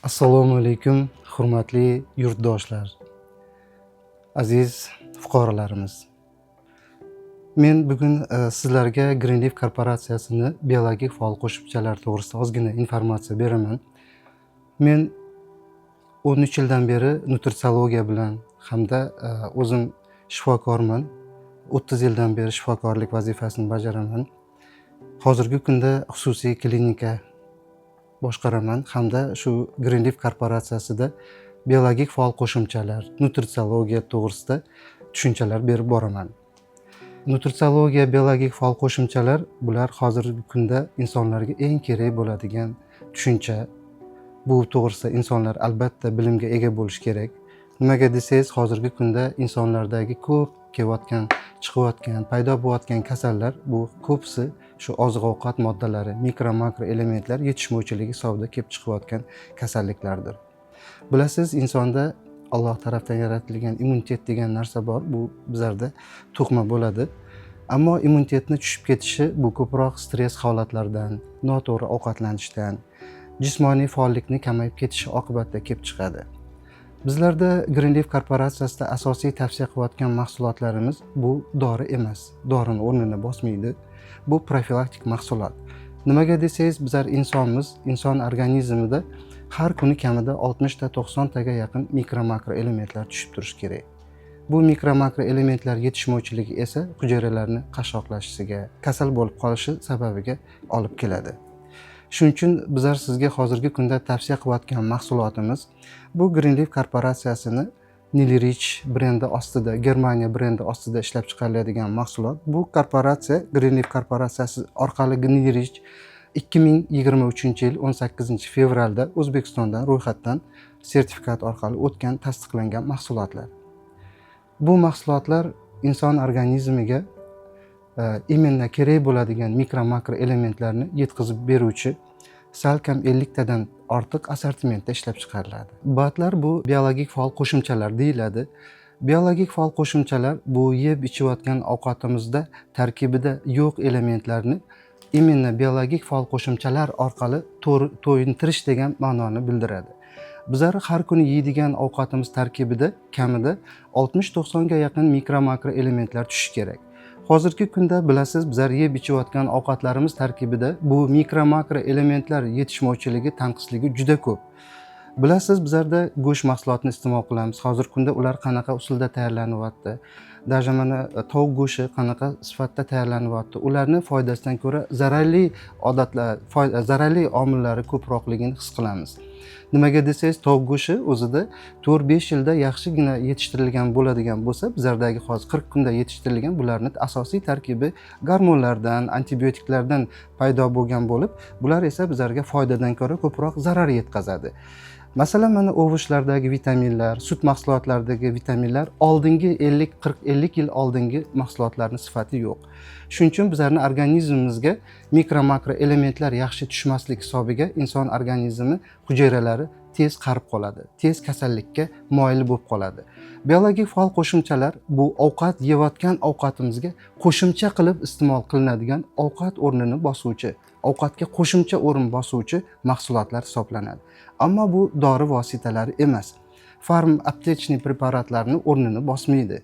Assalomu alaykum, hurmatli yurtdoshlar, aziz fuqarolarimiz. Men bugun sizlarga Greenleaf korporatsiyasini biologik faol qo'shimchalar to'g'risida ozgina informatsiya beraman. Men 13 yildan beri nutritsiologiya bilan hamda o'zim shifokorman. 30 yildan beri shifokorlik vazifasini bajaraman. Hozirgi kunda xususiy klinika boshqaraman hamda shu Greenleaf korporatsiyasida biologik faol qo'shimchalar, nutritsiologiya to'g'risida tushunchalar berib boraman. Nutritsiologiya, biologik faol qo'shimchalar bular hozirgi kunda insonlarga eng kerak bo'ladigan tushuncha. Bu to'g'risida insonlar albatta bilimga ega bo'lish kerak. Nimaga desangiz, hozirgi kunda insonlardagi ko'p kelayotgan, chiqayotgan, paydo bo'layotgan kasallar bu ko'psi shu oziq-ovqat moddalari, mikro-makro elementlar yetishmovchiligi hisobida kelib chiqayotgan kasalliklardir. Bilasiz, insonda Alloh tarafdan yaratilgan immunitet degan narsa bor. Bu bizlarda tug'ma bo'ladi. Ammo immunitetni tushib ketishi bu ko'proq stress holatlardan, noto'g'ri ovqatlanishdan, jismoniy faollikni kamayib ketishi oqibatida kelib chiqadi. Bizlarda Greenleaf korporatsiyasida asosiy tavsiya qilayotgan mahsulotlarimiz bu dori emas. Dorini o'rnini bosmaydi. Bu profilaktik mahsulot. Nimaga desangiz, bizlar insonmiz, inson organizmida har kuni kamida 60 ta 90 taga yaqin mikro-makro elementlar tushib turishi kerak. Bu mikro-makro elementlar yetishmovchiligi esa hujayralarni qashshoqlashishiga, kasal bo'lib qolishi sababiga olib keladi. Shuning uchun bizlar sizga hozirgi kunda tavsiya qilayotgan mahsulotimiz bu Greenleaf korporatsiyasini Nilrich brendi ostida, Germaniya brendi ostida ishlab chiqariladigan mahsulot. Bu korporatsiya Greenleaf korporatsiyasi orqali Nilrich 2023-yil 18-fevralda O'zbekistondan ro'yxatdan sertifikat orqali o'tgan, tasdiqlangan mahsulotlar. Bu mahsulotlar inson organizmiga imенно kerak bo'ladigan mikro-makro elementlarni yetkazib beruvchi salkam 50 tadan ortiq assortimentda ishlab chiqariladi. BATlar bu biologik faol qo'shimchalar deyiladi. Biologik faol qo'shimchalar bu yeb ichayotgan ovqatimizda tarkibida yo'q elementlarni imенно biologik faol qo'shimchalar orqali to'yintirish degan ma'noni bildiradi. Bizlar har kuni yeydigan ovqatimiz tarkibida kamida 60-90 ga yaqin mikro-makro elementlar tushishi kerak. Hozirgi kunda bilasiz, bizlar yeb ichayotgan ovqatlarimiz tarkibida bu mikro-makro elementlar yetishmovchiligi, tanqisligi juda ko'p. Bilasiz, bizlarda go'sht mahsulotini iste'mol qilamiz. Hozirgi kunda ular qanaqa usulda tayyorlanyapti? Даже mana tovuq go'shti qanaqa sifatda tayyorlanyapti? Ularni foydasidan ko'ra zararli odatlar, zararli omillari ko'proqligini his qilamiz. Nimaga desangiz, tovuq go'shti o'zida 4-5 yilda yaxshigina yetishtirilgan bo'ladigan bo'lsa, bizlardagi hozir 40 kunda yetishtirilgan, bularning asosiy tarkibi gormonlardan, antibiotiklardan paydo bo'lgan bo'lib, bular esa bizlarga foydadan ko'ra ko'proq zarar yetkazadi. Masalan, mana ovushlardagi vitaminlar, sut mahsulotlaridagi vitaminlar oldingi 50 yil oldingi mahsulotlarning sifati yo'q. Shuning uchun bizlarning organizmimizga mikro-makro elementlar yaxshi tushmaslik hisobiga inson organizmi hujayralari tez qarib qoladi, tez kasallikka moyil bo'lib qoladi. Biologik faol qo'shimchalar bu ovqat yeyotgan ovqatimizga qo'shimcha qilib iste'mol qilinadigan ovqat o'rnini bosuvchi, ovqatga qo'shimcha o'rin bosuvchi mahsulotlar hisoblanadi. Ammo bu dori vositalari emas. Farm aptechniy preparatlarning o'rnini bosmaydi.